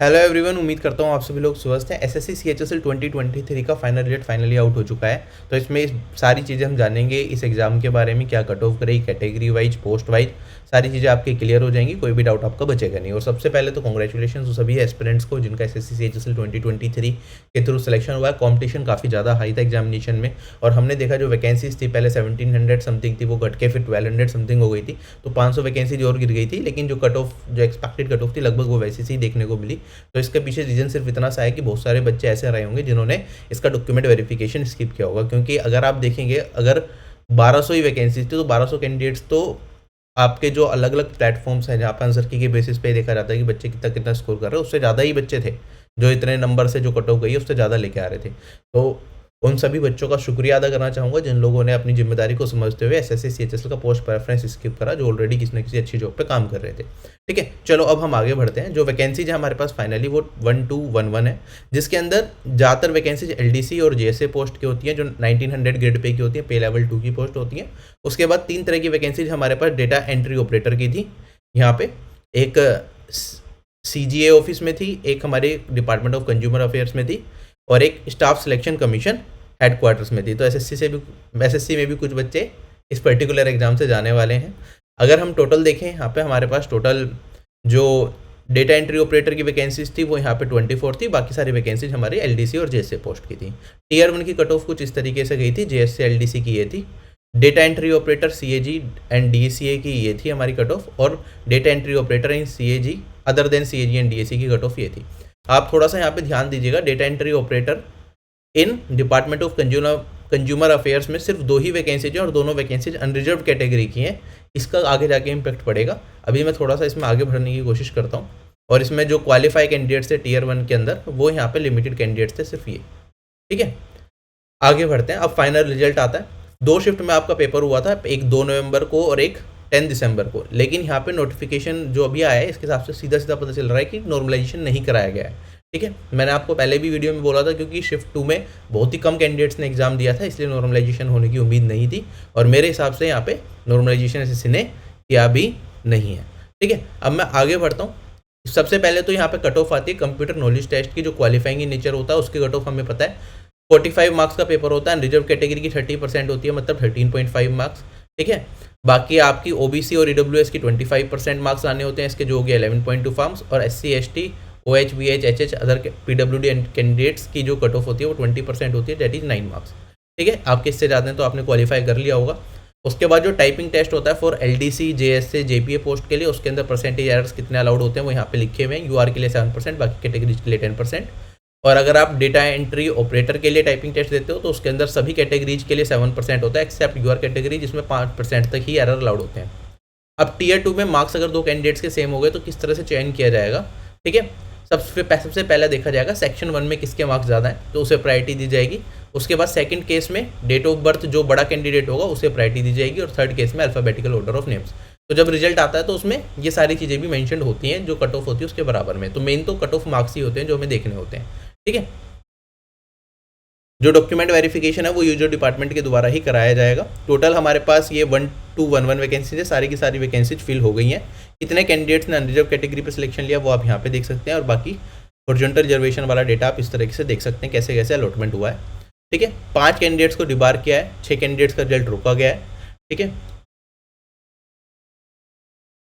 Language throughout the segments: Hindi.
हेलो एवरीवन, उम्मीद करता हूँ आप सभी लोग स्वस्थ हैं। एसएससी सीएचएसएल 2023 का फाइनल रिजल्ट फाइनली आउट हो चुका है। तो इसमें सारी चीज़ें हम जानेंगे इस एग्ज़ाम के बारे में, क्या कट ऑफ करेगी, कैटेगरी वाइज, पोस्ट वाइज, सारी चीज़ें आपकी क्लियर हो जाएंगी, कोई भी डाउट आपका बचेगा नहीं। और सबसे पहले तो कॉन्ग्रेचुलेशन उन सभी एस्पिरेंट्स को जिनका एसएससी सीएचएसएल 2023 के थ्रू सिलेक्शन हुआ है। कॉम्पिटिशन काफ़ी ज़्यादा हाई था एग्जामिनेशन में, और हमने देखा जो वैकेंसीज थी पहले 1700 समथिंग थी, वो घट के फिर 1200 समथिंग हो गई थी। तो 500 वैकेंसीज और गिर गई थी, लेकिन जो कट ऑफ, जो एक्सपेक्टेड कट ऑफ थी, लगभग वो वैसी सी देखने को मिली। तो इसके पीछे रीज़न सिर्फ इतना सा है कि बहुत सारे बच्चे ऐसे रहे होंगे जिन्होंने इसका डॉक्यूमेंट वेरिफिकेशन स्किप किया होगा। क्योंकि अगर आप देखेंगे, अगर 1200 ही वैकेंसीज थी तो 1200 कैंडिडेट्स तो आपके जो अलग अलग प्लेटफॉर्म्स हैं जहाँ पर आंसर की के बेसिस पे देखा जाता है कि बच्चे कितना कितना स्कोर कर रहे हैं, उससे ज़्यादा ही बच्चे थे जो इतने नंबर से जो कट ऑफ गई है उससे ज़्यादा लेके आ रहे थे। तो उन सभी बच्चों का शुक्रिया अदा करना चाहूँगा जिन लोगों ने अपनी जिम्मेदारी को समझते हुए एसएससी सीएचएसएल का पोस्ट प्रेफरेंस स्किप करा, जो ऑलरेडी किसी न किसी अच्छी जॉब पे काम कर रहे थे। ठीक है, चलो अब हम आगे बढ़ते हैं। जो वैकेंसीज है हमारे पास फाइनली वो 1211 है, जिसके अंदर ज़्यादातर वैकेंसीज एलडीसी और जेएसए पोस्ट की होती हैं, जो 1900 ग्रेड पे की होती है, पे लेवल 2 की पोस्ट होती हैं। उसके बाद 3 तरह की वैकेंसीज हमारे पास डेटा एंट्री ऑपरेटर की थी यहाँ पे, एक सीजीए ऑफिस में थी, एक हमारे डिपार्टमेंट ऑफ कंज्यूमर अफेयर्स में थी, और एक स्टाफ सिलेक्शन कमीशन हेडक्वार्टर्स में थी। तो एसएससी में भी कुछ बच्चे इस पर्टिकुलर एग्जाम से जाने वाले हैं। अगर हम टोटल देखें, यहाँ पे हमारे पास टोटल जो डेटा एंट्री ऑपरेटर की वैकेंसीज थी वो यहाँ पे 24 थी, बाकी सारी वैकेंसीज हमारी एलडीसी और जेएसए पोस्ट की थी। टीयर 1 की कट ऑफ कुछ इस तरीके से गई थी, जेएसए एलडीसी की ये थी। Data entry operator CAG and DCA की ये थी हमारी कट ऑफ, और data entry operator in CAG other than CAG and DAC की कट ऑफ ये थी। आप थोड़ा सा यहाँ पे ध्यान दीजिएगा, data entry operator in department of consumer affairs में सिर्फ 2 ही वैकेंसीज हैं और दोनों वैकेंसीज अनरिजर्व कैटेगरी की हैं। इसका आगे जाके इम्पैक्ट पड़ेगा। अभी मैं थोड़ा सा इसमें आगे बढ़ने की कोशिश करता हूँ, और इसमें जो क्वालिफाई कैंडिडेट्स थे टीयर 1 के अंदर, वो यहाँ पे लिमिटेड कैंडिडेट्स थे सिर्फ ये। ठीक है, आगे बढ़ते हैं। अब फाइनल रिजल्ट आता है। 2 शिफ्ट में आपका पेपर हुआ था, एक 2 नवंबर को और एक 10 दिसंबर को। लेकिन यहाँ पे नोटिफिकेशन जो अभी आया है इसके हिसाब से सीधा सीधा पता चल रहा है कि नॉर्मलाइजेशन नहीं कराया गया है। ठीक है, मैंने आपको पहले भी वीडियो में बोला था, क्योंकि शिफ्ट 2 में बहुत ही कम कैंडिडेट्स ने एग्जाम दिया था, इसलिए नॉर्मलाइजेशन होने की उम्मीद नहीं थी, और मेरे हिसाब से यहाँ पे नॉर्मलाइजेशन एसएससी ने किया भी नहीं है। ठीक है, अब मैं आगे बढ़ता हूँ। सबसे पहले तो यहाँ पे कट ऑफ आती है कंप्यूटर नॉलेज टेस्ट की, जो क्वालिफाइंग इन नेचर होता है, उसकी कट ऑफ हमें पता है 45 मार्क्स का पेपर होता है। रिजर्व कैटेगरी की 30% होती है, मतलब 13.5 मार्क्स। ठीक है, बाकी आपकी ओबीसी और ईडब्ल्यूएस की 25% मार्क्स आने होते हैं, इसके जो हो गया 11.2 मार्क्स, और SC ST OH BH HH other PWD candidates की जो कट ऑफ होती है वो 20% होती है, दैट इज 9 मार्क्स। ठीक है, आपके इससे ज़्यादा हैं तो आपने क्वालिफाई कर लिया होगा। उसके बाद जो टाइपिंग टेस्ट होता है for LDC JSA JPA post के लिए, उसके अंदर परसेंटेज एरर्स कितने अलाउड होते हैं वो यहाँ पे लिखे हुए हैं। यूआर के लिए 7%, बाकी कैटेगरीज के लिए 10%। और अगर आप डेटा एंट्री ऑपरेटर के लिए टाइपिंग टेस्ट देते हो तो उसके अंदर सभी कैटेगरीज के लिए 7% होता है, एक्सेप्ट यूआर कैटेगरी जिसमें 5% तक ही एरर अलाउड होते हैं। अब टीयर 2 में मार्क्स अगर 2 कैंडिडेट्स के सेम हो गए तो किस तरह से चयन किया जाएगा। ठीक है, सबसे पहले देखा जाएगा सेक्शन 1 में किसके मार्क्स ज़्यादा हैं तो उसे प्रायोरिटी दी जाएगी। उसके बाद सेकंड केस में डेट ऑफ बर्थ जो बड़ा कैंडिडेट होगा उसे प्रायोरिटी दी जाएगी, और थर्ड केस में अल्फाबेटिकल ऑर्डर ऑफ नेम्स। तो जब रिजल्ट आता है तो उसमें ये सारी चीज़ें भी मेंशन होती हैं जो कट ऑफ होती है उसके बराबर में। तो मेन तो कट ऑफ मार्क्स ही होते हैं जो हमें देखने होते हैं। ठीक है, जो डॉक्यूमेंट वेरिफिकेशन है वो यूजर डिपार्टमेंट के द्वारा ही कराया जाएगा। टोटल हमारे पास ये 1211 वैकेंसीज है, सारी की सारी वैकेंसीज फिल हो गई हैं। कितने कैंडिडेट्स ने अनरिजर्व कैटेगरी पर सिलेक्शन लिया वो आप यहाँ पे देख सकते हैं, और बाकी हॉरिजॉन्टल रिजर्वेशन वाला डेटा आप इस तरीके से देख सकते हैं कैसे कैसे अलॉटमेंट हुआ है। ठीक है, 5 कैंडिडेट्स को डिबार किया है, 6 कैंडिडेट्स का रिजल्ट रोका गया है। ठीक है,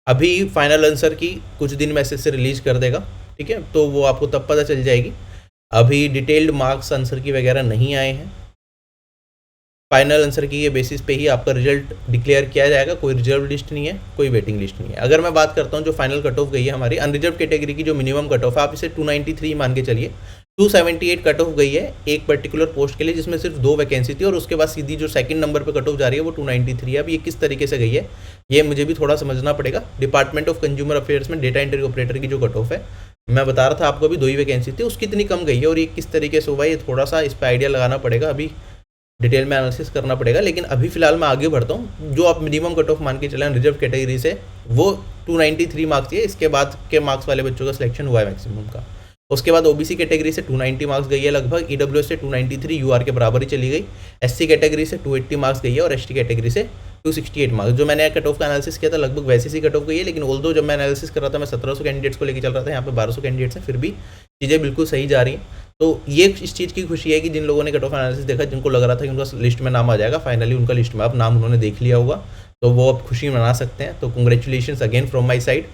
अभी फाइनल आंसर की कुछ दिन में एसएससी रिलीज कर देगा। ठीक है, तो वो आपको तब पता चल जाएगी। अभी डिटेल्ड मार्क्स आंसर की वगैरह नहीं आए हैं। फाइनल आंसर की ये बेसिस पे ही आपका रिजल्ट डिक्लेयर किया जाएगा। कोई रिजर्व लिस्ट नहीं है, कोई वेटिंग लिस्ट नहीं है। अगर मैं बात करता हूँ जो फाइनल कट ऑफ गई है हमारी अनरिजर्व कैटेगरी की, जो मिनिमम कट ऑफ है आप इसे 293 मान के चलिए। 278 कट ऑफ गई है एक पर्टिकुलर पोस्ट के लिए जिसमें सिर्फ 2 वैकेंसी थी, और उसके बाद सीधी जो सेकंड नंबर पे कट ऑफ जा रही है वो 293 है। अब ये किस तरीके से गई है ये मुझे भी थोड़ा समझना पड़ेगा। डिपार्टमेंट ऑफ कंज्यूमर अफेयर्स में डेटा एंट्री ऑपरेटर की जो कट ऑफ है, मैं बता रहा था आपको अभी 2 ही वैकेंसी थी, उसकी इतनी कम गई है, और ये किस तरीके से हुआ ये थोड़ा सा इस पर आइडिया लगाना पड़ेगा, अभी डिटेल में एनालिसिस करना पड़ेगा। लेकिन अभी फिलहाल मैं आगे बढ़ता हूँ। जो आप मिनिमम कट ऑफ मान के चलें रिजर्व कैटेगरी से वो 293 मार्क्स है। इसके बाद के मार्क्स वाले बच्चों का सिलेक्शन हुआ है मैक्सिमम का। उसके बाद ओबीसी कैटेगरी से 290 मार्क्स गई है लगभग, ईडब्ल्यूएस से 293 यूआर के बराबर ही चली गई, एससी कैटेगरी से 280 मार्क्स गई है, और एसटी कैटेगरी से 268 मार्क्स। जो मैंने कट ऑफ का एनालिसिस किया था लगभग वैसे सी कट ऑफ गई है, लेकिन ऑल्दो जब मैं एनालिसिस कर रहा था मैं 1700 कैंडिडेट्स को लेकर चल रहा था, यहाँ पे 1200 कैंडिडेट्स हैं, फिर भी चीज़ें बिल्कुल सही जा रही हैं। तो ये इस चीज़ की खुशी है कि जिन लोगों ने कट ऑफ एनालिसिस देखा, जिनको लग रहा था कि उनका लिस्ट में नाम आ जाएगा, फाइनली उनका लिस्ट में अब नाम उन्होंने देख लिया होगा, तो वो अब खुशी मना सकते हैं। तो congratulations again from my side.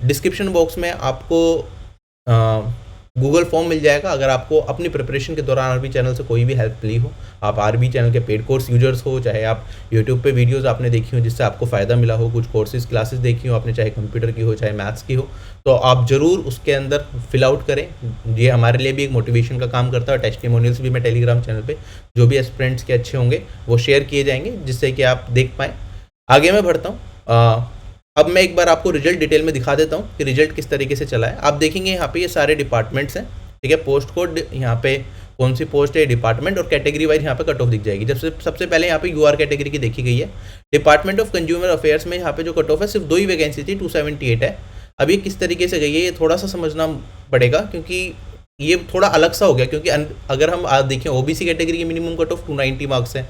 Description box में आपको गूगल फॉर्म मिल जाएगा। अगर आपको अपनी प्रिपरेशन के दौरान आरबी चैनल से कोई भी हेल्प ली हो, आप आरबी चैनल के पेड कोर्स यूजर्स हो, चाहे आप यूट्यूब पे वीडियोस आपने देखी हो जिससे आपको फ़ायदा मिला हो, कुछ कोर्सेज क्लासेस देखी हो आपने, चाहे कंप्यूटर की हो चाहे मैथ्स की हो, तो आप ज़रूर उसके अंदर फिल आउट करें। ये हमारे लिए भी एक मोटिवेशन का काम करता है। और टेस्टिमोनियल्स भी मैं टेलीग्राम चैनल पर जो भी एस्पिरेंट्स के अच्छे होंगे वो शेयर किए जाएंगे, जिससे कि आप देख पाएँ। आगे मैं बढ़ता हूँ। अब मैं एक बार आपको रिजल्ट डिटेल में दिखा देता हूँ कि रिजल्ट किस तरीके से चला है। आप देखेंगे यहाँ पे ये सारे डिपार्टमेंट्स हैं, ठीक है। पोस्ट कोड यहाँ पे कौन सी पोस्ट है, डिपार्टमेंट, और कैटेगरी वाइज यहाँ पे कट ऑफ दिख जाएगी। जब से सबसे पहले यहाँ पे यूआर कैटेगरी की देखी गई है। डिपार्टमेंट ऑफ कंज्यूमर अफेयर्स में यहाँ पे जो कट ऑफ है सिर्फ 2 ही वैकेंसी थी, 278 है। अब ये किस तरीके से गई है ये थोड़ा सा समझना पड़ेगा, क्योंकि ये थोड़ा अलग सा हो गया। क्योंकि अगर हम देखें ओबीसी कैटेगरी की मिनिमम कट ऑफ 290 मार्क्स है,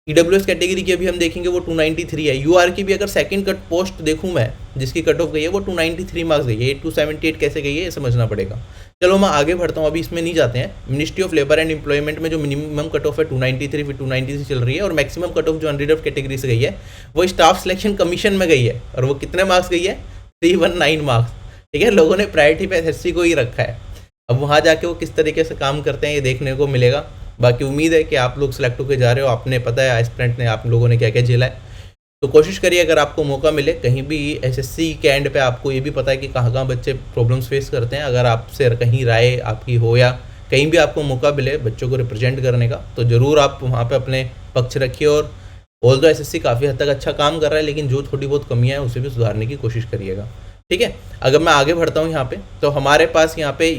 ईडब्ल्यूएस कैटेगरी की अभी हम देखेंगे वो 293 है। यूआर की भी अगर सेकंड कट पोस्ट देखूं मैं जिसकी कट ऑफ गई है वो 293 मार्क्स गई है। 278 कैसे गई है ये समझना पड़ेगा। चलो मैं आगे बढ़ता हूँ, अभी इसमें नहीं जाते हैं। Ministry of labour and employment में जो मिनिमम कट ऑफ है 293, फिर 293 चल रही है, और मैक्सिमम कट ऑफ जो अनरिजर्व कैटेगरी से गई है वो स्टाफ सिलेक्शन कमीशन में गई है, और वो कितने मार्क्स गई है, 319 मार्क्स, ठीक है। लोगों ने प्रायोरिटी पे एसएससी को ही रखा है। अब वहाँ जाके वो किस तरीके से काम करते हैं ये देखने को मिलेगा। बाकी उम्मीद है कि आप लोग सेलेक्ट होकर जा रहे हो, आपने पता है एस्पिरेंट ने आप लोगों ने क्या क्या झेला है। तो कोशिश करिए अगर आपको मौका मिले कहीं भी एसएससी के एंड पे, आपको ये भी पता है कि कहाँ कहाँ बच्चे प्रॉब्लम्स फेस करते हैं, अगर आपसे कहीं राय आपकी हो या कहीं भी आपको मौका मिले बच्चों को रिप्रेजेंट करने का, तो ज़रूर आप वहाँ पे अपने पक्ष रखिए। और ऑल्दो एसएससी काफ़ी हद तक अच्छा काम कर रहा है, लेकिन जो थोड़ी बहुत कमियाँ हैं उसे भी सुधारने की कोशिश करिएगा, ठीक है। अगर मैं आगे बढ़ता हूँ यहाँ पे, तो हमारे पास यहाँ पे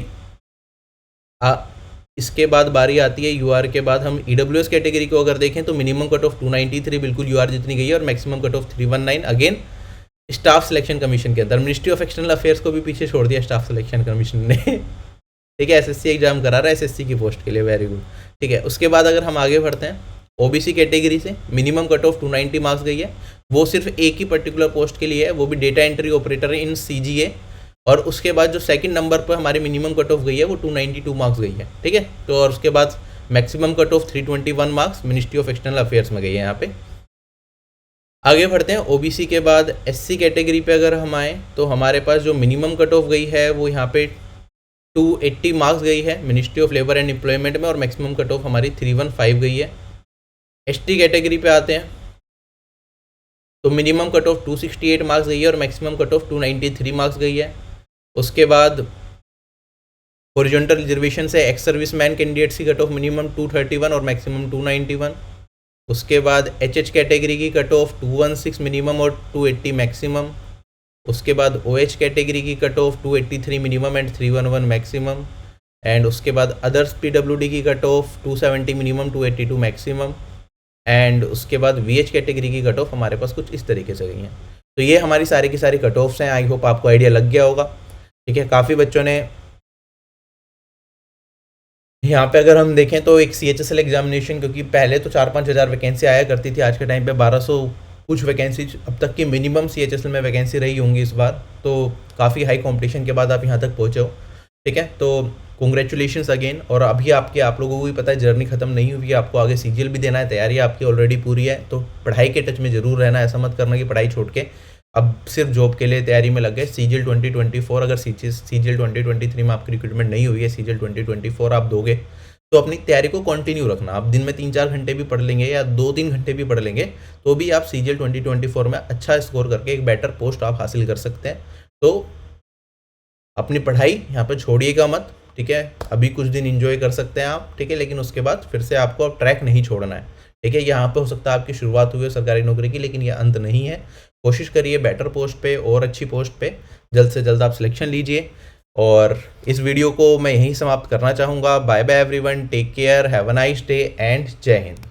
इसके बाद बारी आती है यूआर के बाद हम ईडब्ल्यूएस कैटेगरी को अगर देखें तो मिनिमम कट ऑफ 293 बिल्कुल यूआर जितनी गई है, और maximum cut off 319 again staff selection commission के अंदर। मिनिस्ट्री ऑफ एक्सटर्नल अफेयर्स को भी पीछे छोड़ दिया स्टाफ सिलेक्शन कमीशन ने, ठीक है। एसएससी एग्जाम करा रहा है एसएससी की पोस्ट के लिए, वेरी गुड, ठीक है। उसके बाद अगर हम आगे बढ़ते हैं, ओबीसी कैटेगरी से मिनिमम कट ऑफ 290 मार्क्स गई है, वो सिर्फ एक ही पर्टिकुलर पोस्ट के लिए है, वो भी डेटा एंट्री ऑपरेटर इन सीजीए। और उसके बाद जो सेकंड नंबर पर हमारी मिनिमम कट ऑफ गई है वो 292 मार्क्स गई है, ठीक है। तो और उसके बाद maximum cut off 321 marks ministry of external affairs में गई है यहाँ पे। आगे बढ़ते हैं, ओबीसी के बाद एससी कैटेगरी पे अगर हम आए तो हमारे पास जो मिनिमम कट ऑफ गई है वो यहाँ पे 280 मार्क्स गई है ministry of labour and employment में, और मैक्सिमम कट ऑफ हमारी 315 गई है। एसटी कैटेगरी पे आते हैं तो मिनिमम कट ऑफ 268 मार्क्स गई है, और मैक्सिमम कट ऑफ 293 मार्क्स गई है। उसके बाद हॉरिजॉन्टल रिजर्वेशन से एक्स सर्विस मैन कैंडिडेट्स की कट ऑफ मिनिमम 231 और मैक्सिमम 291। उसके बाद एचएच कैटेगरी की कट ऑफ 216 मिनिमम और 280 मैक्सिमम। उसके बाद ओएच कैटेगरी की cut off 283 minimum and 311 maximum. And उसके बाद अदर्स पीडब्ल्यूडी की cut off 270 minimum 282 maximum. And उसके बाद वीएच कैटेगरी की कट ऑफ हमारे पास कुछ इस तरीके से गई हैं। तो ये हमारी सारी की सारी कट ऑफ्स हैं। आई होप आपको आइडिया लग गया होगा, ठीक है। काफ़ी बच्चों ने यहाँ पे अगर हम देखें तो एक CHSL एग्जामिनेशन, क्योंकि पहले तो 4-5 हज़ार वैकेंसी आया करती थी, आज के टाइम पे 1200 कुछ वैकेंसी अब तक की मिनिमम CHSL में वैकेंसी रही होंगी इस बार। तो काफ़ी हाई कंपटीशन के बाद आप यहाँ तक पहुँचे हो, ठीक है। तो कॉन्ग्रेचुलेशंस अगेन। और अभी आप लोगों को भी पता है जर्नी खत्म नहीं हुई है, आपको आगे CGL भी देना है, तैयारी आपकी ऑलरेडी पूरी है। तो पढ़ाई के टच में ज़रूर रहना, ऐसा मत करना कि पढ़ाई छोड़ के अब सिर्फ जॉब के लिए तैयारी में लग गए। CGL 2024 अगर CGL 2023 में आपकी रिक्रूटमेंट नहीं हुई है, CGL 2024 आप दोगे तो अपनी तैयारी को कंटिन्यू रखना। आप दिन में 3-4 घंटे भी पढ़ लेंगे या 2-3 घंटे भी पढ़ लेंगे तो भी आप CGL 2024 में अच्छा स्कोर करके एक बेटर पोस्ट आप हासिल कर सकते हैं। तो अपनी पढ़ाई यहाँ पर छोड़िएगा मत, ठीक है। अभी कुछ दिन एंजॉय कर सकते हैं आप, ठीक है, लेकिन उसके बाद फिर से आपको अब ट्रैक नहीं छोड़ना है, ठीक है। यहाँ पे हो सकता है आपकी शुरुआत हुई है सरकारी नौकरी की, लेकिन ये अंत नहीं है। कोशिश करिए बेटर पोस्ट पे और अच्छी पोस्ट पे जल्द से जल्द आप सिलेक्शन लीजिए। और इस वीडियो को मैं यहीं समाप्त करना चाहूँगा। Bye bye everyone, take care, have a nice day and Jai Hind.